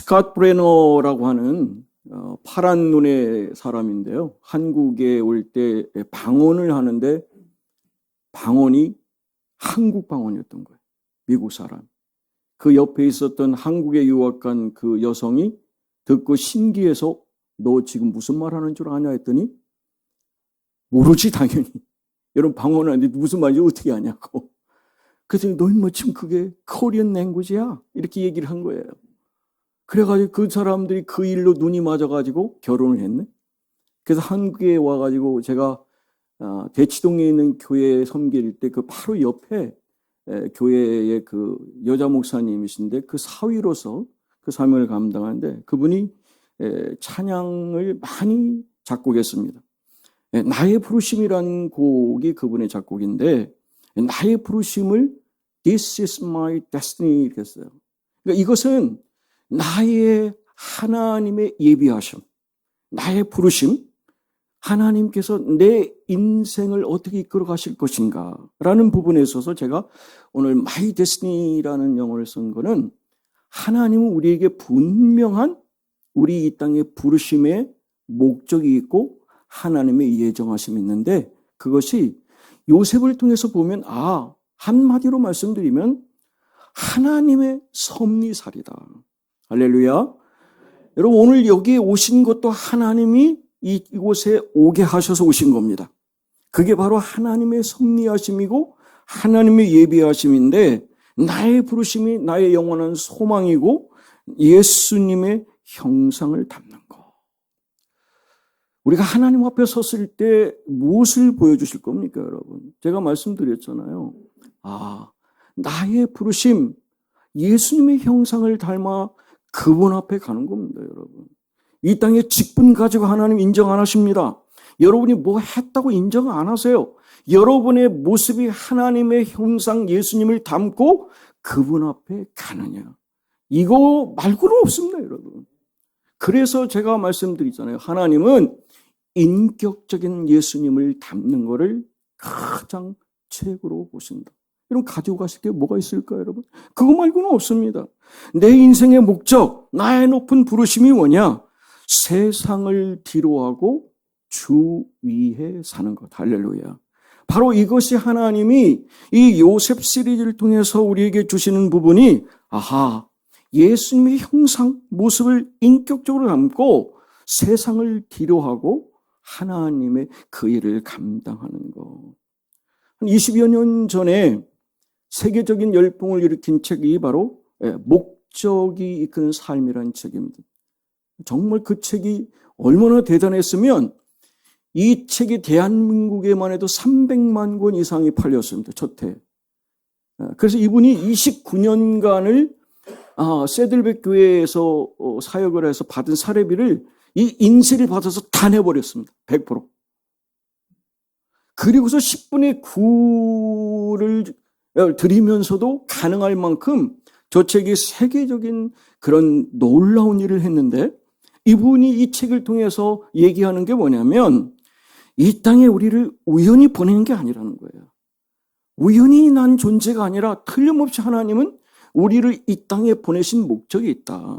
스캇 브레너라고 하는 파란 눈의 사람인데요. 한국에 올 때 방언을 하는데 방언이 한국 방언이었던 거예요. 미국 사람. 그 옆에 있었던 한국에 유학 간 그 여성이 듣고 신기해서 너 지금 무슨 말 하는 줄 아냐 했더니 모르지 당연히. 여러분 방언을 하는데 무슨 말인지 어떻게 아냐고. 그래서 너는 뭐 지금 그게 코리안 랭귀지야? 이렇게 얘기를 한 거예요. 그래가지고 그 사람들이 그 일로 눈이 맞아가지고 결혼을 했네. 그래서 한국에 와가지고 제가 대치동에 있는 교회 섬길 때 그 바로 옆에 교회의 그 여자 목사님이신데 그 사위로서 그 사명을 감당하는데 그분이 찬양을 많이 작곡했습니다. 나의 부르심이라는 곡이 그분의 작곡인데 나의 부르심을 This is my destiny 이렇게 했어요. 그러니까 이것은 나의 하나님의 예비하심, 나의 부르심, 하나님께서 내 인생을 어떻게 이끌어 가실 것인가 라는 부분에 있어서 제가 오늘 My Destiny라는 영어를 쓴 거는 하나님은 우리에게 분명한 우리 이 땅의 부르심의 목적이 있고 하나님의 예정하심이 있는데 그것이 요셉을 통해서 보면 한마디로 말씀드리면 하나님의 섭리살이다. 할렐루야. 여러분 오늘 여기에 오신 것도 하나님이 이곳에 오게 하셔서 오신 겁니다. 그게 바로 하나님의 섭리하심이고 하나님의 예비하심인데 나의 부르심이 나의 영원한 소망이고 예수님의 형상을 담는 것. 우리가 하나님 앞에 섰을 때 무엇을 보여주실 겁니까 여러분? 제가 말씀드렸잖아요. 나의 부르심 예수님의 형상을 닮아 그분 앞에 가는 겁니다 여러분. 이 땅에 직분 가지고 하나님 인정 안 하십니다. 여러분이 뭐 했다고 인정 안 하세요. 여러분의 모습이 하나님의 형상 예수님을 닮고 그분 앞에 가느냐. 이거 말고는 없습니다 여러분. 그래서 제가 말씀드리잖아요. 하나님은 인격적인 예수님을 닮는 것을 가장 최고로 보신다. 여러분 가지고 가실 게 뭐가 있을까요 여러분? 그거 말고는 없습니다. 내 인생의 목적, 나의 높은 부르심이 뭐냐? 세상을 뒤로하고 주 위에 사는 것. 할렐루야. 바로 이것이 하나님이 이 요셉 시리즈를 통해서 우리에게 주시는 부분이 예수님의 형상, 모습을 인격적으로 담고 세상을 뒤로하고 하나님의 그 일을 감당하는 것. 한 20여 년 전에 세계적인 열풍을 일으킨 책이 바로 목적이 이끄는 삶이라는 책입니다. 정말 그 책이 얼마나 대단했으면 이 책이 대한민국에만 해도 300만 권 이상이 팔렸습니다. 첫 해. 그래서 이분이 29년간을 세들백 교회에서 사역을 해서 받은 사례비를 이 인세를 받아서 다 내버렸습니다. 100%. 그리고서 10분의 9를 드리면서도 가능할 만큼 저 책이 세계적인 그런 놀라운 일을 했는데 이분이 이 책을 통해서 얘기하는 게 뭐냐면 이 땅에 우리를 우연히 보내는 게 아니라는 거예요. 우연히 난 존재가 아니라 틀림없이 하나님은 우리를 이 땅에 보내신 목적이 있다.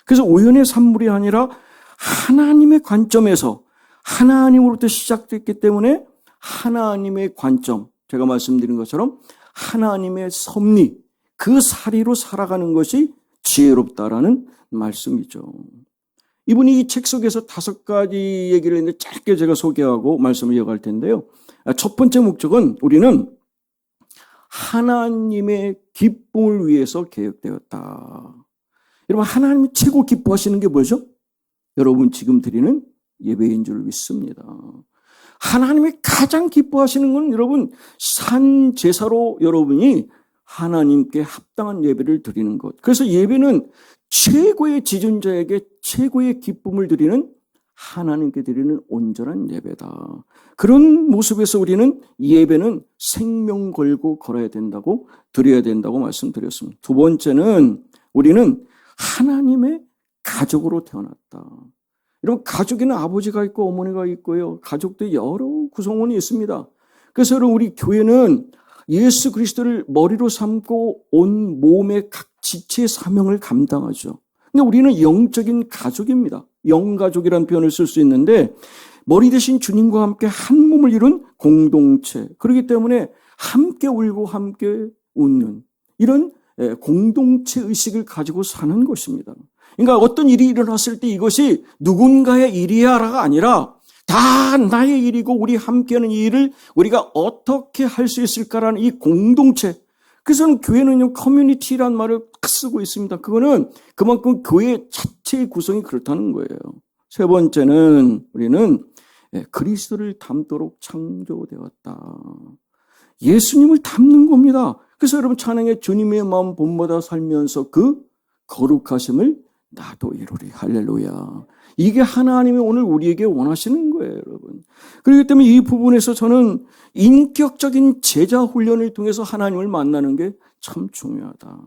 그래서 우연의 산물이 아니라 하나님의 관점에서 하나님으로부터 시작됐기 때문에 하나님의 관점, 제가 말씀드린 것처럼 하나님의 섭리, 그 사리로 살아가는 것이 지혜롭다라는 말씀이죠. 이분이 이 책 속에서 5가지 얘기를 했는데 짧게 제가 소개하고 말씀을 이어갈 텐데요. 첫 번째 목적은 우리는 하나님의 기쁨을 위해서 계획되었다. 여러분 하나님이 최고 기뻐하시는 게 뭐죠? 여러분 지금 드리는 예배인 줄 믿습니다. 하나님이 가장 기뻐하시는 건 여러분 산 제사로 여러분이 하나님께 합당한 예배를 드리는 것. 그래서 예배는 최고의 지존자에게 최고의 기쁨을 드리는 하나님께 드리는 온전한 예배다. 그런 모습에서 우리는 예배는 생명 걸고 걸어야 된다고 드려야 된다고 말씀드렸습니다. 두 번째는 우리는 하나님의 가족으로 태어났다. 여러분 가족에는 아버지가 있고 어머니가 있고요. 가족도 여러 구성원이 있습니다. 그래서 여러분 우리 교회는 예수 그리스도를 머리로 삼고 온 몸의 각 지체의 사명을 감당하죠. 근데 우리는 영적인 가족입니다. 영가족이라는 표현을 쓸 수 있는데 머리 대신 주님과 함께 한 몸을 이룬 공동체. 그렇기 때문에 함께 울고 함께 웃는 이런 공동체 의식을 가지고 사는 것입니다. 그러니까 어떤 일이 일어났을 때 이것이 누군가의 일이야가 아니라 다 나의 일이고 우리 함께하는 이 일을 우리가 어떻게 할 수 있을까라는 이 공동체. 그래서 교회는요, 커뮤니티라는 말을 쓰고 있습니다. 그거는 그만큼 교회 자체의 구성이 그렇다는 거예요. 세 번째는 우리는 그리스도를 닮도록 창조되었다. 예수님을 닮는 겁니다. 그래서 여러분 찬양의 주님의 마음 본보다 살면서 그 거룩하심을 나도 이루리. 할렐루야. 이게 하나님이 오늘 우리에게 원하시는 거예요, 여러분. 그렇기 때문에 이 부분에서 저는 인격적인 제자 훈련을 통해서 하나님을 만나는 게 참 중요하다.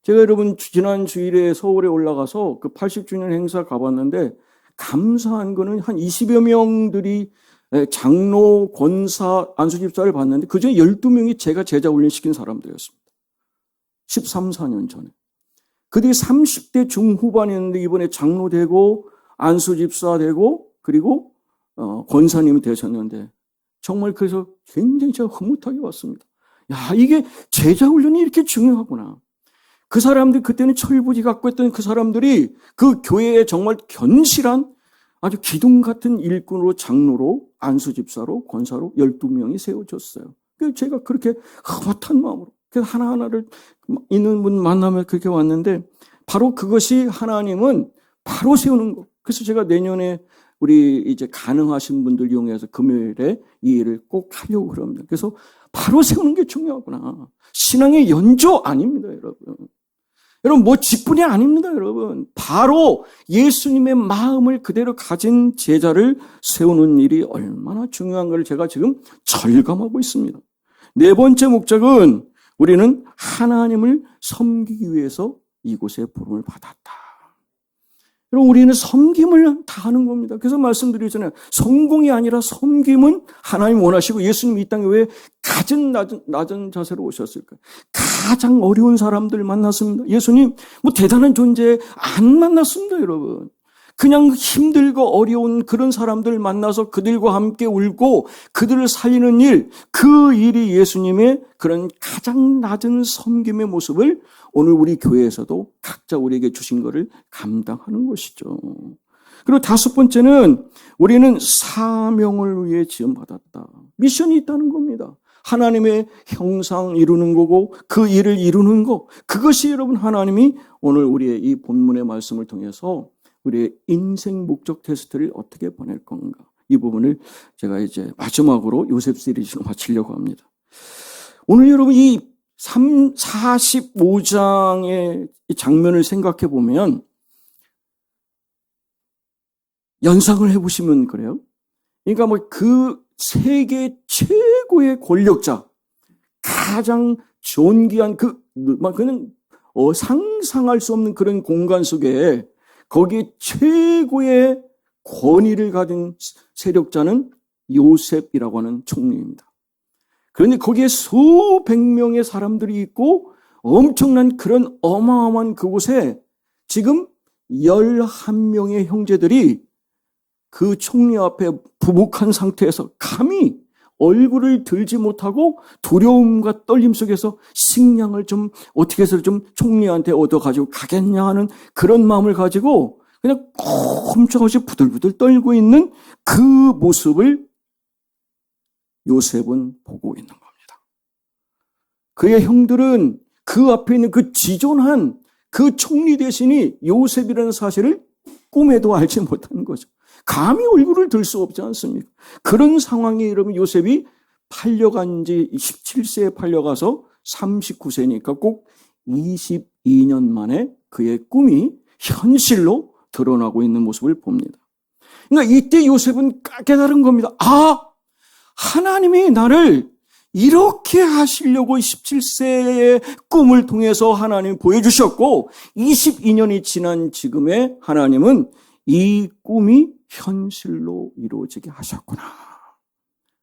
제가 여러분 지난 주일에 서울에 올라가서 그 80주년 행사 가봤는데 감사한 거는 한 20여 명들이 장로, 권사, 안수집사를 봤는데 그중에 12명이 제가 제자 훈련시킨 사람들이었습니다. 13, 14년 전에. 그들이 30대 중후반이었는데 이번에 장로 되고 안수집사 되고 그리고 권사님이 되셨는데 정말 그래서 굉장히 제가 흐뭇하게 봤습니다. 야, 이게 제자훈련이 이렇게 중요하구나. 그 사람들 그때는 철부지 갖고 있던 그 사람들이 그 교회에 정말 견실한 아주 기둥 같은 일꾼으로 장로로 안수집사로 권사로 12명이 세워졌어요. 그래서 제가 그렇게 흐뭇한 마음으로 그래서 하나하나를 있는 분 만나면 그렇게 왔는데 바로 그것이 하나님은 바로 세우는 것. 그래서 제가 내년에 우리 이제 가능하신 분들 이용해서 금요일에 이 일을 꼭 하려고 그럽니다. 그래서 바로 세우는 게 중요하구나. 신앙의 연조 아닙니다, 여러분. 여러분, 뭐 직분이 아닙니다, 여러분. 바로 예수님의 마음을 그대로 가진 제자를 세우는 일이 얼마나 중요한 걸 제가 지금 절감하고 있습니다. 네 번째 목적은 우리는 하나님을 섬기기 위해서 이곳에 부름을 받았다. 여러분, 우리는 섬김을 다 하는 겁니다. 그래서 말씀드리잖아요. 성공이 아니라 섬김은 하나님 원하시고 예수님이 이 땅에 왜 가장 낮은 자세로 오셨을까요? 가장 어려운 사람들 만났습니다. 예수님 뭐 대단한 존재 안 만났습니다, 여러분. 그냥 힘들고 어려운 그런 사람들 만나서 그들과 함께 울고 그들을 살리는 일, 그 일이 예수님의 그런 가장 낮은 섬김의 모습을 오늘 우리 교회에서도 각자 우리에게 주신 것을 감당하는 것이죠. 그리고 다섯 번째는 우리는 사명을 위해 지음받았다. 미션이 있다는 겁니다. 하나님의 형상 이루는 거고 그 일을 이루는 거. 그것이 여러분 하나님이 오늘 우리의 이 본문의 말씀을 통해서 우리의 인생 목적 테스트를 어떻게 보낼 건가. 이 부분을 제가 이제 마지막으로 요셉 시리즈로 마치려고 합니다. 오늘 여러분 이 45장의 장면을 생각해 보면 연상을 해보시면 그래요. 그러니까 뭐 그 세계 최고의 권력자, 가장 존귀한 그는 상상할 수 없는 그런 공간 속에 거기에 최고의 권위를 가진 세력자는 요셉이라고 하는 총리입니다. 그런데 거기에 수백 명의 사람들이 있고 엄청난 그런 어마어마한 그곳에 지금 11명의 형제들이 그 총리 앞에 부복한 상태에서 감히 얼굴을 들지 못하고 두려움과 떨림 속에서 식량을 좀 어떻게 해서 좀 총리한테 얻어가지고 가겠냐 하는 그런 마음을 가지고 그냥 꼼짝없이 부들부들 떨고 있는 그 모습을 요셉은 보고 있는 겁니다. 그의 형들은 그 앞에 있는 그 지존한 그 총리 대신이 요셉이라는 사실을 꿈에도 알지 못하는 거죠. 감히 얼굴을 들 수 없지 않습니까? 그런 상황에 여러분 요셉이 팔려간 지 17세에 팔려가서 39세니까 꼭 22년 만에 그의 꿈이 현실로 드러나고 있는 모습을 봅니다. 그러니까 이때 요셉은 깨달은 겁니다. 아, 하나님이 나를 이렇게 하시려고 17세의 꿈을 통해서 하나님이 보여주셨고 22년이 지난 지금의 하나님은 이 꿈이 현실로 이루어지게 하셨구나.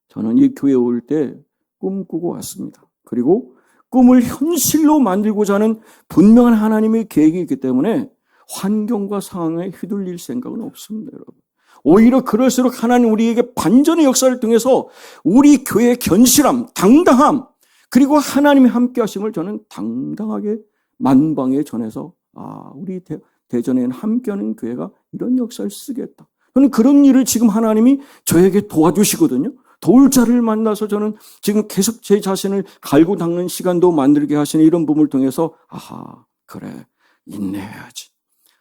저는 이 교회에 올 때 꿈꾸고 왔습니다. 그리고 꿈을 현실로 만들고자 하는 분명한 하나님의 계획이 있기 때문에 환경과 상황에 휘둘릴 생각은 없습니다, 여러분. 오히려 그럴수록 하나님 우리에게 반전의 역사를 통해서 우리 교회의 견실함, 당당함, 그리고 하나님의 함께 하심을 저는 당당하게 만방에 전해서 우리 대전에는 함께하는 교회가 이런 역사를 쓰겠다. 저는 그런 일을 지금 하나님이 저에게 도와주시거든요. 도울 자를 만나서 저는 지금 계속 제 자신을 갈고 닦는 시간도 만들게 하시는 이런 부분을 통해서 그래, 인내해야지.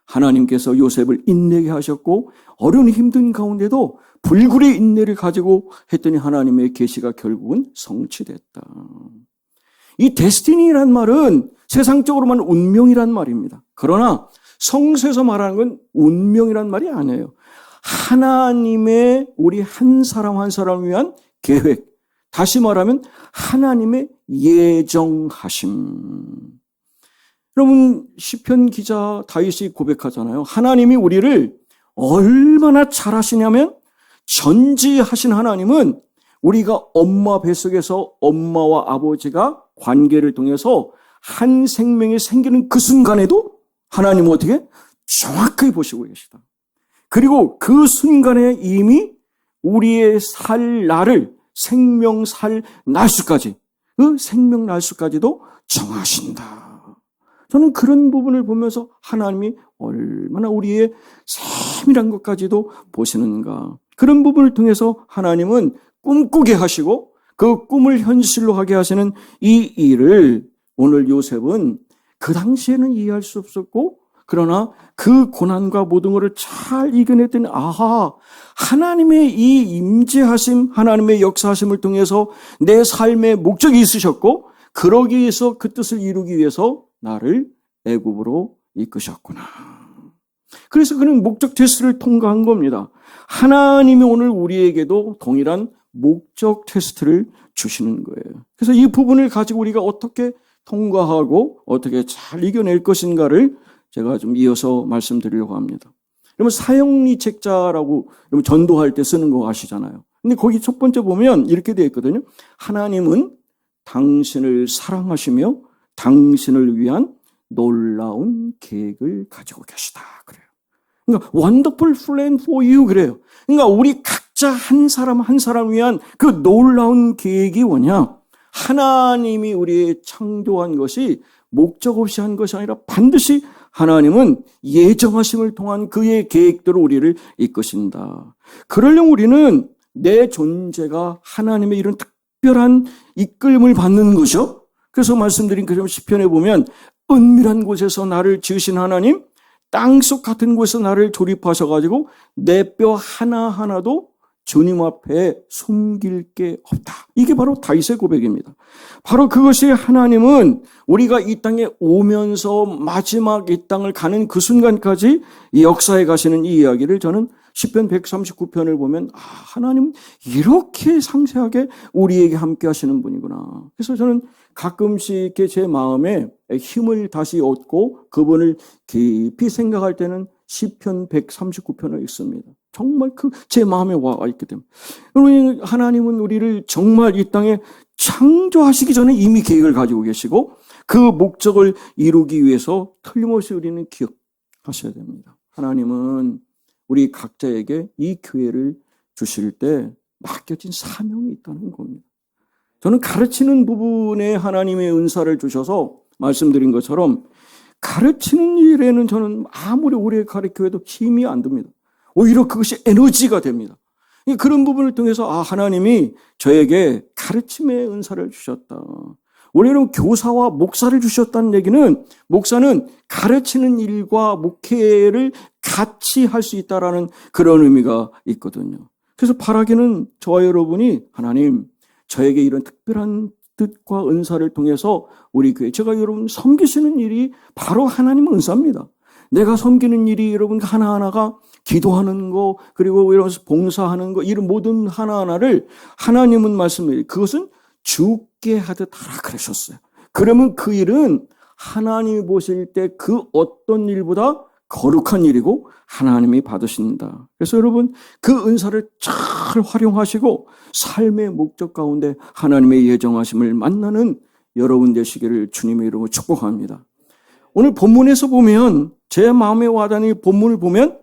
하나님께서 요셉을 인내게 하셨고 어려운 힘든 가운데도 불굴의 인내를 가지고 했더니 하나님의 계시가 결국은 성취됐다. 이 데스티니란 말은 세상적으로 말하는 운명이란 말입니다. 그러나 성서에서 말하는 건 운명이란 말이 아니에요. 하나님의 우리 한 사람 한 사람을 위한 계획, 다시 말하면 하나님의 예정하심. 여러분, 시편 기자 다윗이 고백하잖아요. 하나님이 우리를 얼마나 잘하시냐면 전지하신 하나님은 우리가 엄마 뱃속에서 엄마와 아버지가 관계를 통해서 한 생명이 생기는 그 순간에도 하나님은 어떻게? 정확하게 보시고 계시다. 그리고 그 순간에 이미 우리의 살 날을 생명 살 날수까지, 그 생명 날수까지도 정하신다. 저는 그런 부분을 보면서 하나님이 얼마나 우리의 세밀한 것까지도 보시는가. 그런 부분을 통해서 하나님은 꿈꾸게 하시고 그 꿈을 현실로 하게 하시는 이 일을 오늘 요셉은 그 당시에는 이해할 수 없었고, 그러나 그 고난과 모든 것을 잘 이겨냈더니 하나님의 이 임재하심, 하나님의 역사하심을 통해서 내 삶의 목적이 있으셨고 그러기 위해서 그 뜻을 이루기 위해서 나를 애굽으로 이끄셨구나. 그래서 그는 목적 테스트를 통과한 겁니다. 하나님이 오늘 우리에게도 동일한 목적 테스트를 주시는 거예요. 그래서 이 부분을 가지고 우리가 어떻게 통과하고 어떻게 잘 이겨낼 것인가를 제가 좀 이어서 말씀드리려고 합니다. 여러분, 사형리 책자라고 여러분 전도할 때 쓰는 거 아시잖아요. 근데 거기 첫 번째 보면 이렇게 되어 있거든요. 하나님은 당신을 사랑하시며 당신을 위한 놀라운 계획을 가지고 계시다. 그래요. 그러니까 wonderful plan for you 그래요. 그러니까 우리 각자 한 사람 한 사람 위한 그 놀라운 계획이 뭐냐? 하나님이 우리의 창조한 것이 목적 없이 한 것이 아니라 반드시 하나님은 예정하심을 통한 그의 계획대로 우리를 이끄신다. 그러려면 우리는 내 존재가 하나님의 이런 특별한 이끌림을 받는 것이죠. 그래서 말씀드린 그처럼 시편에 보면 은밀한 곳에서 나를 지으신 하나님, 땅속 같은 곳에서 나를 조립하셔가지고 내 뼈 하나하나도 주님 앞에 숨길 게 없다. 이게 바로 다윗의 고백입니다. 바로 그것이 하나님은 우리가 이 땅에 오면서 마지막 이 땅을 가는 그 순간까지 이 역사에 가시는 이 이야기를 저는 시편 139편을 보면 하나님 이렇게 상세하게 우리에게 함께 하시는 분이구나. 그래서 저는 가끔씩 제 마음에 힘을 다시 얻고 그분을 깊이 생각할 때는 시편 139편을 읽습니다. 정말 제 마음에 와 있게 됩니다. 여러분, 하나님은 우리를 정말 이 땅에 창조하시기 전에 이미 계획을 가지고 계시고 그 목적을 이루기 위해서 틀림없이 우리는 기억하셔야 됩니다. 하나님은 우리 각자에게 이 기회를 주실 때 맡겨진 사명이 있다는 겁니다. 저는 가르치는 부분에 하나님의 은사를 주셔서 말씀드린 것처럼 가르치는 일에는 저는 아무리 오래 가르쳐도 힘이 안 듭니다. 오히려 그것이 에너지가 됩니다. 그런 부분을 통해서 하나님이 저에게 가르침의 은사를 주셨다. 원래는 교사와 목사를 주셨다는 얘기는 목사는 가르치는 일과 목회를 같이 할 수 있다라는 그런 의미가 있거든요. 그래서 바라기는 저와 여러분이 하나님 저에게 이런 특별한 뜻과 은사를 통해서 우리 교회 제가 여러분 섬기시는 일이 바로 하나님의 은사입니다. 내가 섬기는 일이 여러분 하나하나가 기도하는 거 그리고 이러면서 봉사하는 거 이런 모든 하나하나를 하나님은 말씀해요. 그것은 주께 하듯 하라 그러셨어요. 그러면 그 일은 하나님이 보실 때 그 어떤 일보다 거룩한 일이고 하나님이 받으신다. 그래서 여러분 그 은사를 잘 활용하시고 삶의 목적 가운데 하나님의 예정하심을 만나는 여러분 되시기를 주님의 이름으로 축복합니다. 오늘 본문에서 보면 제 마음에 와닿는 이 본문을 보면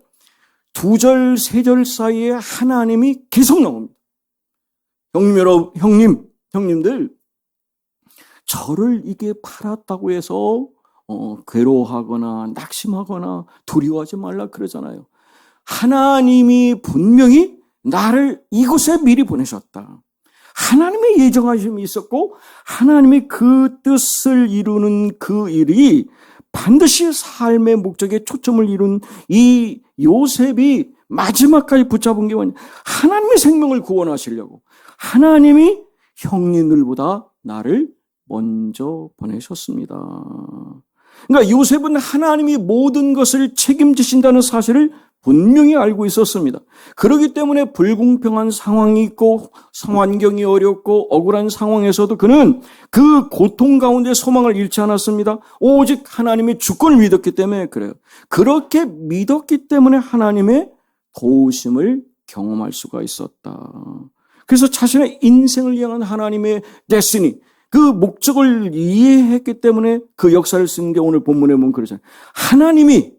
2절, 3절 사이에 하나님이 계속 나옵니다. 형님들, 저를 이게 팔았다고 해서 괴로워하거나 낙심하거나 두려워하지 말라 그러잖아요. 하나님이 분명히 나를 이곳에 미리 보내셨다. 하나님의 예정하심이 있었고 하나님이 그 뜻을 이루는 그 일이 반드시 삶의 목적에 초점을 이룬 이 요셉이 마지막까지 붙잡은 게 뭐냐? 하나님의 생명을 구원하시려고 하나님이 형님들보다 나를 먼저 보내셨습니다. 그러니까 요셉은 하나님이 모든 것을 책임지신다는 사실을 분명히 알고 있었습니다. 그렇기 때문에 불공평한 상황이 있고 환경이 어렵고 억울한 상황에서도 그는 그 고통 가운데 소망을 잃지 않았습니다. 오직 하나님의 주권을 믿었기 때문에 그래요. 그렇게 믿었기 때문에 하나님의 도우심을 경험할 수가 있었다. 그래서 자신의 인생을 향한 하나님의 데스티니, 그 목적을 이해했기 때문에 그 역사를 쓴 게 오늘 본문에 보면 그러잖아요. 하나님이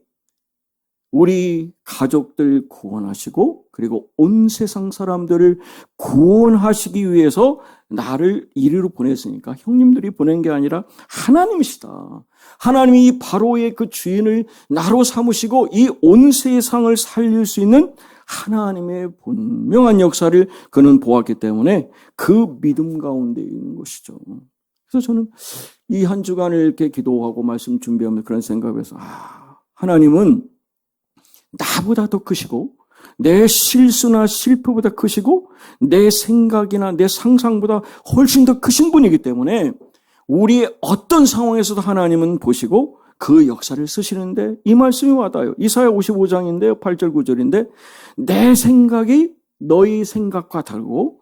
우리 가족들 구원하시고 그리고 온 세상 사람들을 구원하시기 위해서 나를 이리로 보냈으니까 형님들이 보낸 게 아니라 하나님이시다. 하나님이 이 바로의 그 주인을 나로 삼으시고 이 온 세상을 살릴 수 있는 하나님의 분명한 역사를 그는 보았기 때문에 그 믿음 가운데 있는 것이죠. 그래서 저는 이 한 주간을 이렇게 기도하고 말씀 준비하면서 그런 생각을 해서 하나님은 나보다 더 크시고 내 실수나 실패보다 크시고 내 생각이나 내 상상보다 훨씬 더 크신 분이기 때문에 우리의 어떤 상황에서도 하나님은 보시고 그 역사를 쓰시는데 이 말씀이 와닿아요. 이사야 55장인데요. 8절 9절인데 내 생각이 너희 생각과 다르고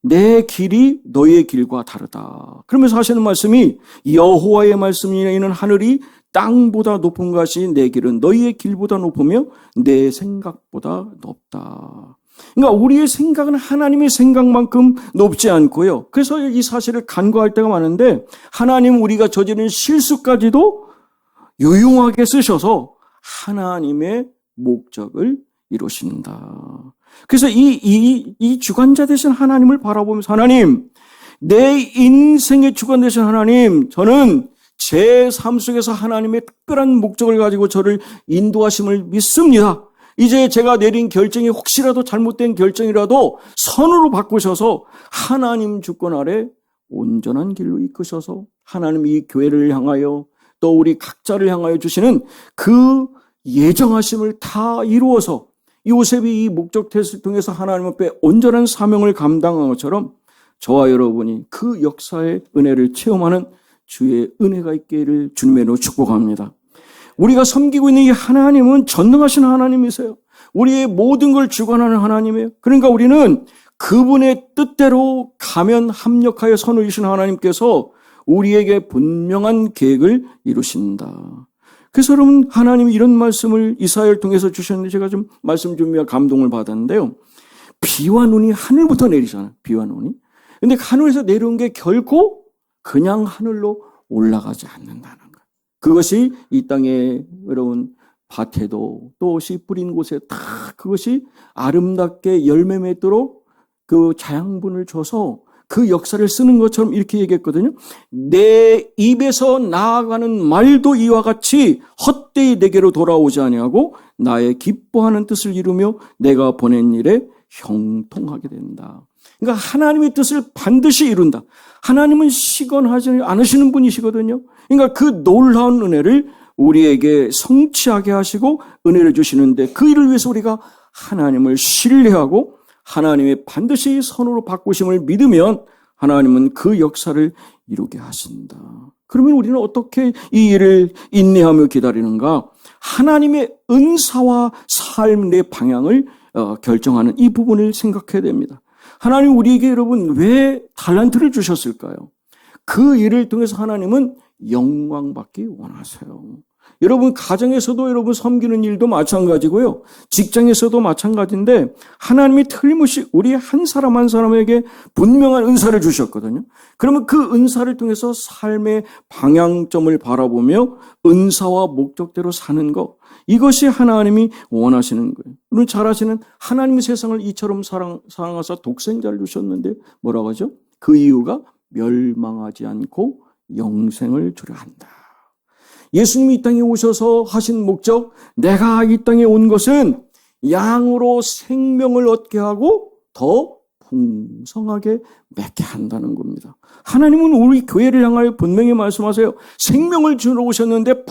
내 길이 너희의 길과 다르다. 그러면서 하시는 말씀이 여호와의 말씀이나 이는 하늘이 땅보다 높은 것이 내 길은 너희의 길보다 높으며 내 생각보다 높다. 그러니까 우리의 생각은 하나님의 생각만큼 높지 않고요. 그래서 이 사실을 간과할 때가 많은데 하나님 우리가 저지른 실수까지도 유용하게 쓰셔서 하나님의 목적을 이루신다. 그래서 이 주관자 되신 하나님을 바라보면서 하나님, 내 인생의 주관 되신 하나님, 저는 제 삶 속에서 하나님의 특별한 목적을 가지고 저를 인도하심을 믿습니다. 이제 제가 내린 결정이 혹시라도 잘못된 결정이라도 선으로 바꾸셔서 하나님 주권 아래 온전한 길로 이끄셔서 하나님 이 교회를 향하여 또 우리 각자를 향하여 주시는 그 예정하심을 다 이루어서 요셉이 이 목적 테스트를 통해서 하나님 앞에 온전한 사명을 감당한 것처럼 저와 여러분이 그 역사의 은혜를 체험하는 주의 은혜가 있기를 주님의 이름으로 축복합니다. 우리가 섬기고 있는 이 하나님은 전능하신 하나님이세요. 우리의 모든 걸 주관하는 하나님이에요. 그러니까 우리는 그분의 뜻대로 가면 합력하여 선을 이루신 하나님께서 우리에게 분명한 계획을 이루신다. 그래서 여러분 하나님이 이런 말씀을 이사야를 통해서 주셨는데 제가 좀 말씀 준비와 감동을 받았는데요. 비와 눈이 하늘부터 내리잖아요. 비와 눈이. 근데 하늘에서 내려온 게 결코 그냥 하늘로 올라가지 않는다는 것. 그것이 이 땅에 여러분 밭에도 또 씨 뿌린 곳에 다 그것이 아름답게 열매 맺도록 그 자양분을 줘서 그 역사를 쓰는 것처럼 이렇게 얘기했거든요. 내 입에서 나아가는 말도 이와 같이 헛되이 내게로 돌아오지 아니하고 나의 기뻐하는 뜻을 이루며 내가 보낸 일에 형통하게 된다. 그러니까 하나님의 뜻을 반드시 이룬다. 하나님은 시건하지 않으시는 분이시거든요. 그러니까 그 놀라운 은혜를 우리에게 성취하게 하시고 은혜를 주시는데 그 일을 위해서 우리가 하나님을 신뢰하고 하나님의 반드시 선으로 바꾸심을 믿으면 하나님은 그 역사를 이루게 하신다. 그러면 우리는 어떻게 이 일을 인내하며 기다리는가? 하나님의 은사와 삶의 방향을 결정하는 이 부분을 생각해야 됩니다. 하나님 우리에게 여러분 왜 달란트를 주셨을까요? 그 일을 통해서 하나님은 영광받기 원하세요. 여러분 가정에서도 여러분 섬기는 일도 마찬가지고요. 직장에서도 마찬가지인데 하나님이 틀림없이 우리 한 사람 한 사람에게 분명한 은사를 주셨거든요. 그러면 그 은사를 통해서 삶의 방향점을 바라보며 은사와 목적대로 사는 것, 이것이 하나님이 원하시는 거예요. 여러분 잘 아시는 하나님이 세상을 이처럼 사랑하사 독생자를 주셨는데 뭐라고 하죠? 그 이유가 멸망하지 않고 영생을 주려 한다. 예수님이 이 땅에 오셔서 하신 목적, 내가 이 땅에 온 것은 양으로 생명을 얻게 하고 더 풍성하게 맺게 한다는 겁니다. 하나님은 우리 교회를 향하여 분명히 말씀하세요. 생명을 주러 오셨는데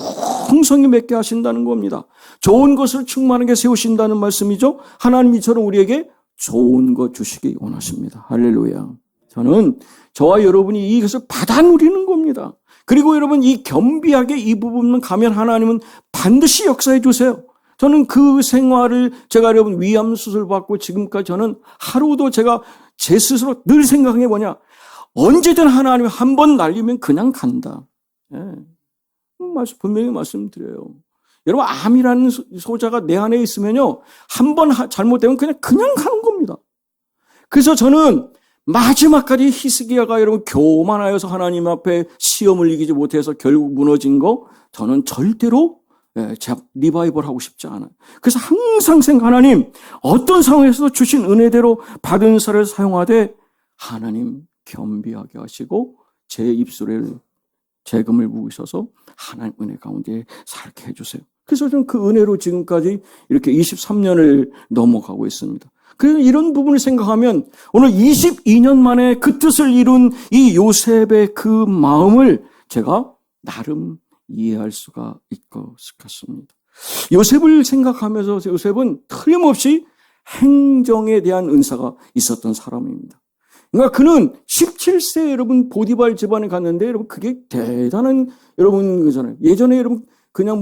풍성히 맺게 하신다는 겁니다. 좋은 것을 충만하게 세우신다는 말씀이죠. 하나님이 이처럼 우리에게 좋은 것 주시기 원하십니다. 할렐루야. 저는 저와 여러분이 이것을 받아 누리는 겁니다. 그리고 여러분 이 겸비하게 이 부분만 가면 하나님은 반드시 역사해 주세요. 저는 그 생활을 제가 여러분 위암 수술 받고 지금까지 저는 하루도 제가 제 스스로 늘 생각한 게 뭐냐. 언제든 하나님 한 번 날리면 그냥 간다. 예. 분명히 말씀드려요. 여러분 암이라는 소자가 내 안에 있으면요. 한 번 잘못되면 그냥 가는 겁니다. 그래서 저는 마지막까지 히스기야가 여러분 교만하여서 하나님 앞에 시험을 이기지 못해서 결국 무너진 거 저는 절대로 리바이벌 하고 싶지 않아요. 그래서 항상 하나님 어떤 상황에서도 주신 은혜대로 받은 은사를 사용하되 하나님 겸비하게 하시고 제 입술에 재금을 부으셔서 하나님 은혜 가운데 살게 해주세요. 그래서 저는 그 은혜로 지금까지 이렇게 23년을 넘어가고 있습니다. 그래서 이런 부분을 생각하면 오늘 22년 만에 그 뜻을 이룬 이 요셉의 그 마음을 제가 나름 이해할 수가 있을 것 같습니다. 요셉을 생각하면서 요셉은 틀림없이 행정에 대한 은사가 있었던 사람입니다. 그러니까 그는 17세 여러분 보디발 집안에 갔는데 여러분 그게 대단한 여러분 그잖아요. 예전에 여러분 그냥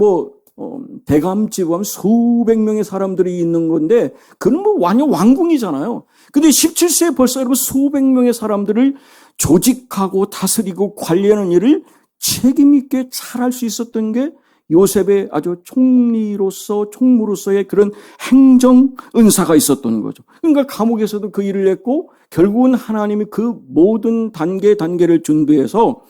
대감집 하면 수백 명의 사람들이 있는 건데 그는 완전 왕궁이잖아요. 근데 17세에 벌써 여러분 수백 명의 사람들을 조직하고 다스리고 관리하는 일을 책임 있게 잘할 수 있었던 게 요셉의 아주 총무로서의 그런 행정 은사가 있었던 거죠. 그러니까 감옥에서도 그 일을 했고 결국은 하나님이 그 모든 단계를 준비해서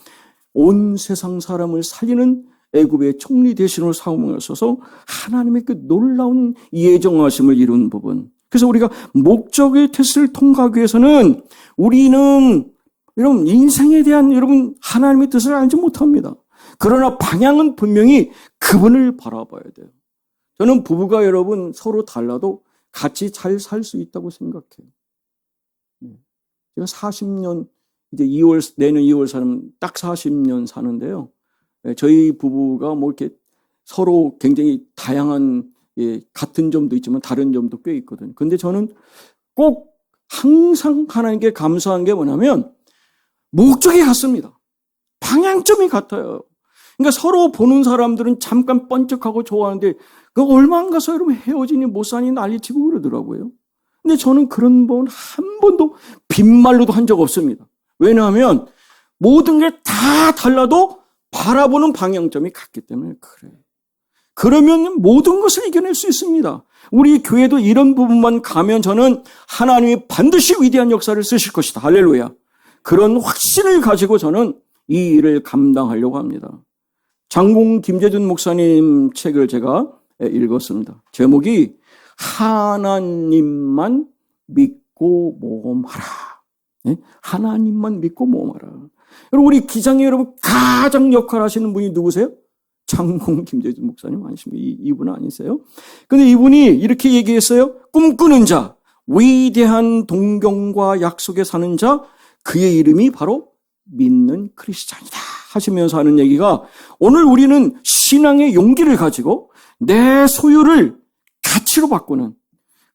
온 세상 사람을 살리는 애굽의 총리 대신으로 사용하셔서 하나님의 그 놀라운 예정하심을 이룬 부분. 그래서 우리가 목적의 테스트를 통과하기 위해서는 우리는 여러분 인생에 대한 여러분 하나님의 뜻을 알지 못합니다. 그러나 방향은 분명히 그분을 바라봐야 돼요. 저는 부부가 여러분 서로 달라도 같이 잘 살 수 있다고 생각해요. 제가 40년 이제 내년 2월 사면 딱 40년 사는데요. 저희 부부가 이렇게 서로 굉장히 다양한 같은 점도 있지만 다른 점도 꽤 있거든요. 근데 저는 꼭 항상 하나님께 감사한 게 뭐냐면 목적이 같습니다. 방향점이 같아요. 그러니까 서로 보는 사람들은 잠깐 번쩍하고 좋아하는데 그 얼마 안 가서 여러분 헤어지니 못 사니 난리치고 그러더라고요. 근데 저는 그런 분 한 번도 빈말로도 한 적 없습니다. 왜냐하면 모든 게 다 달라도 바라보는 방향점이 같기 때문에 그래요. 그러면 모든 것을 이겨낼 수 있습니다. 우리 교회도 이런 부분만 가면 저는 하나님이 반드시 위대한 역사를 쓰실 것이다. 할렐루야. 그런 확신을 가지고 저는 이 일을 감당하려고 합니다. 장공 김재준 목사님 책을 제가 읽었습니다. 제목이 하나님만 믿고 모험하라. 하나님만 믿고 모험하라. 여러분 우리 기장에 여러분 가장 역할 하시는 분이 누구세요? 장공 김재준 목사님 아니십니까? 이분 아니세요? 근데 이분이 이렇게 얘기했어요. 꿈꾸는 자, 위대한 동경과 약속에 사는 자, 그의 이름이 바로 믿는 크리스찬이다 하시면서 하는 얘기가 오늘 우리는 신앙의 용기를 가지고 내 소유를 가치로 바꾸는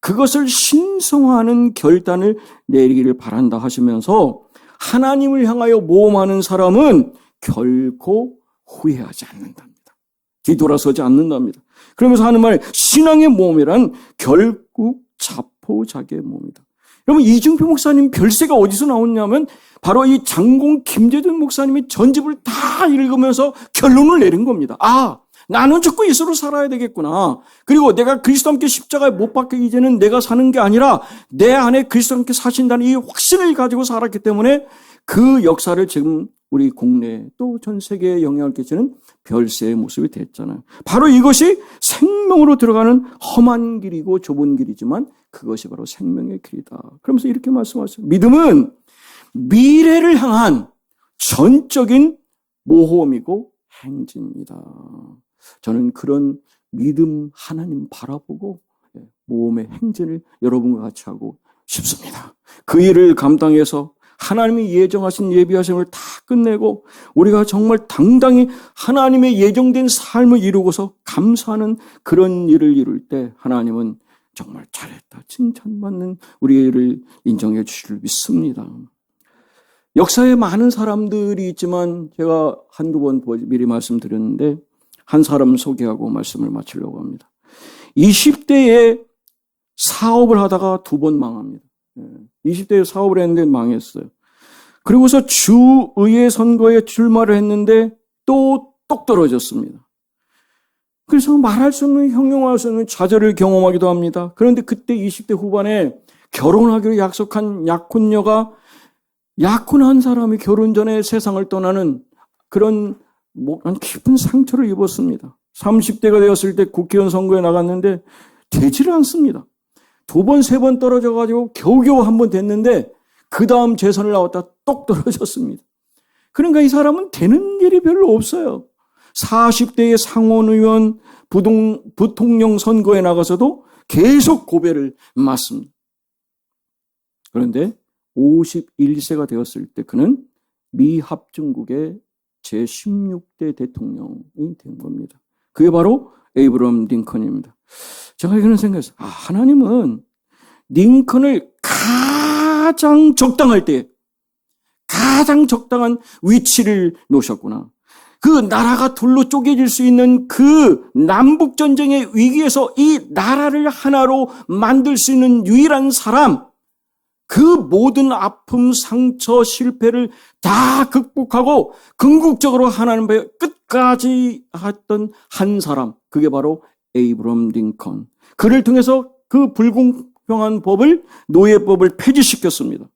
그것을 신성화하는 결단을 내리기를 바란다 하시면서 하나님을 향하여 모험하는 사람은 결코 후회하지 않는답니다. 뒤돌아서지 않는답니다. 그러면서 하는 말, 신앙의 모험이란 결국 자포자기의 모험이다. 여러분 이중표 목사님 별세가 어디서 나왔냐면 바로 이 장공 김재준 목사님이 전집을 다 읽으면서 결론을 내린 겁니다. 아, 나는 죽고 예수로 살아야 되겠구나. 그리고 내가 그리스도와 함께 십자가에 못 박혀 이제는 내가 사는 게 아니라 내 안에 그리스도와 함께 사신다는 이 확신을 가지고 살았기 때문에 그 역사를 지금 우리 국내 또 전 세계에 영향을 끼치는 별세의 모습이 됐잖아요. 바로 이것이 생명으로 들어가는 험한 길이고 좁은 길이지만 그것이 바로 생명의 길이다. 그러면서 이렇게 말씀하셨어요. 믿음은 미래를 향한 전적인 모험이고 행진입니다. 저는 그런 믿음 하나님 바라보고 모험의 행진을 여러분과 같이 하고 싶습니다. 그 일을 감당해서 하나님이 예정하신 예비하심을 다 끝내고 우리가 정말 당당히 하나님의 예정된 삶을 이루고서 감사하는 그런 일을 이룰 때 하나님은 정말 잘했다 칭찬받는 우리를 인정해 주실 줄 믿습니다. 역사에 많은 사람들이 있지만 제가 한두 번 미리 말씀드렸는데 한 사람 소개하고 말씀을 마치려고 합니다. 20대에 사업을 하다가 2번 망합니다. 20대에 사업을 했는데 망했어요. 그리고서 주의회 선거에 출마를 했는데 또 똑 떨어졌습니다. 그래서 말할 수 없는 형용할 수 없는 좌절을 경험하기도 합니다. 그런데 그때 20대 후반에 결혼하기로 약속한 약혼녀가 약혼한 사람이 결혼 전에 세상을 떠나는 그런 깊은 상처를 입었습니다. 30대가 되었을 때 국회의원 선거에 나갔는데 되지를 않습니다. 2번, 3번 떨어져가지고 겨우겨우 한 번 됐는데 그 다음 재선을 나왔다 똑 떨어졌습니다. 그러니까 이 사람은 되는 일이 별로 없어요. 40대의 상원의원 부통령 선거에 나가서도 계속 고배를 맞습니다. 그런데 51세가 되었을 때 그는 미 합중국의 제16대 대통령이 된 겁니다. 그게 바로 에이브러함 링컨입니다. 제가 이런 생각했어요. 하나님은 링컨을 가장 적당할 때 가장 적당한 위치를 놓으셨구나. 그 나라가 둘로 쪼개질 수 있는 그 남북전쟁의 위기에서 이 나라를 하나로 만들 수 있는 유일한 사람, 그 모든 아픔, 상처, 실패를 다 극복하고 궁극적으로 하나님의 끝까지 했던 한 사람, 그게 바로 에이브러함 링컨. 그를 통해서 그 불공평한 법을, 노예법을 폐지시켰습니다.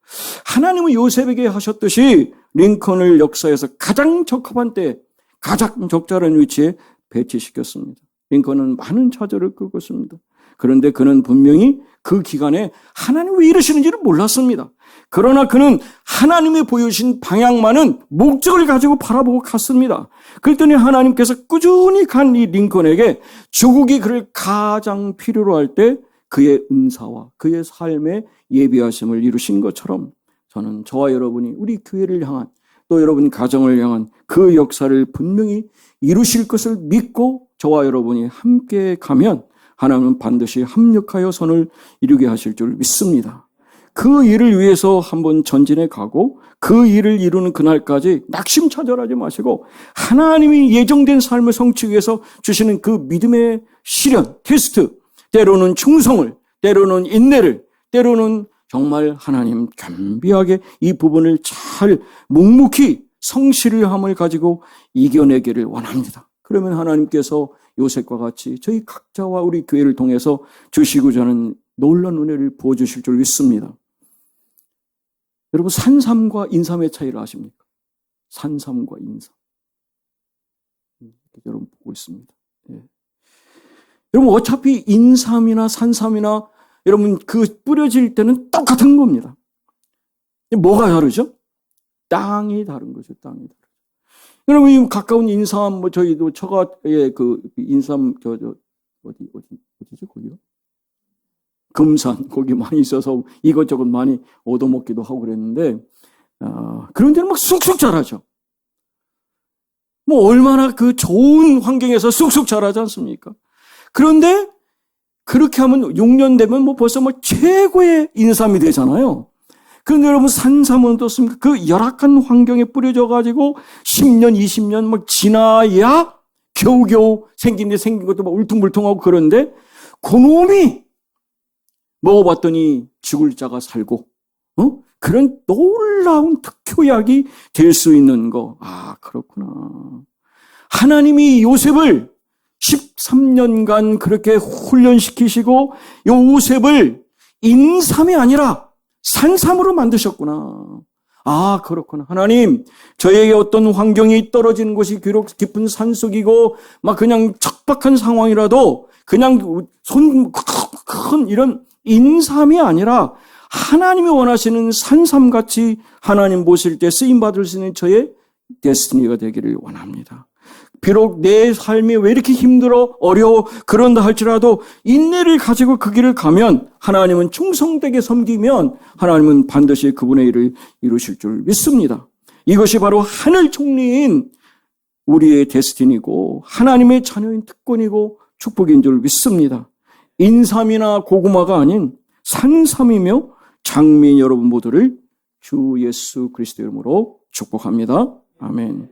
하나님은 요셉에게 하셨듯이 링컨을 역사에서 가장 적합한 때 가장 적절한 위치에 배치시켰습니다. 링컨은 많은 좌절을 겪었습니다. 그런데 그는 분명히 그 기간에 하나님이 왜 이러시는지를 몰랐습니다. 그러나 그는 하나님이 보여주신 방향만은 목적을 가지고 바라보고 갔습니다. 그랬더니 하나님께서 꾸준히 간 이 링컨에게 조국이 그를 가장 필요로 할 때 그의 은사와 그의 삶의 예비하심을 이루신 것처럼 저는 저와 여러분이 우리 교회를 향한 또 여러분 가정을 향한 그 역사를 분명히 이루실 것을 믿고 저와 여러분이 함께 가면 하나님은 반드시 합력하여 선을 이루게 하실 줄 믿습니다. 그 일을 위해서 한번 전진해 가고 그 일을 이루는 그날까지 낙심차절하지 마시고 하나님이 예정된 삶을 성취하기 위해서 주시는 그 믿음의 시련, 테스트, 때로는 충성을, 때로는 인내를, 때로는 정말 하나님 겸비하게 이 부분을 잘 묵묵히 성실함을 가지고 이겨내기를 원합니다. 그러면 하나님께서 요셉과 같이 저희 각자와 우리 교회를 통해서 주시고자 하는 놀라운 은혜를 부어주실 줄 믿습니다. 여러분 산삼과 인삼의 차이를 아십니까? 산삼과 인삼. 여러분 보고 있습니다. 예. 여러분 어차피 인삼이나 산삼이나 여러분 그 뿌려질 때는 똑같은 겁니다. 뭐가 다르죠? 땅이 다른 거죠. 땅이 다르죠. 여러분 이 가까운 인삼 저희도 처가에 그 인삼 어디죠 거기요? 금산 거기 많이 있어서 이것저것 많이 얻어먹기도 하고 그랬는데 그런 데는 막 쑥쑥 자라죠. 뭐 얼마나 그 좋은 환경에서 쑥쑥 자라지 않습니까? 그런데 그렇게 하면 6년 되면 뭐 벌써 뭐 최고의 인삼이 되잖아요. 그런데 여러분 산삼은 어떻습니까? 그 열악한 환경에 뿌려져 가지고 10년, 20년 막 지나야 겨우겨우 생긴 것도 막 울퉁불퉁하고 그런데 그놈이 먹어봤더니 죽을 자가 살고 그런 놀라운 특효약이 될 수 있는 거. 그렇구나. 하나님이 요셉을 13년간 그렇게 훈련시키시고 요셉을 인삼이 아니라 산삼으로 만드셨구나. 아, 그렇구나. 하나님, 저에게 어떤 환경이 떨어지는 곳이 비록 깊은 산속이고 막 그냥 척박한 상황이라도 그냥 큰 이런 인삼이 아니라 하나님이 원하시는 산삼같이 하나님 보실 때 쓰임받을 수 있는 저의 데스티니가 되기를 원합니다. 비록 내 삶이 왜 이렇게 힘들어 어려워 그런다 할지라도 인내를 가지고 그 길을 가면 하나님은 충성되게 섬기면 하나님은 반드시 그분의 일을 이루실 줄 믿습니다. 이것이 바로 하늘 총리인 우리의 데스티니고 하나님의 자녀인 특권이고 축복인 줄 믿습니다. 인삼이나 고구마가 아닌 산삼이며 장미인 여러분 모두를 주 예수 그리스도 이름으로 축복합니다. 아멘.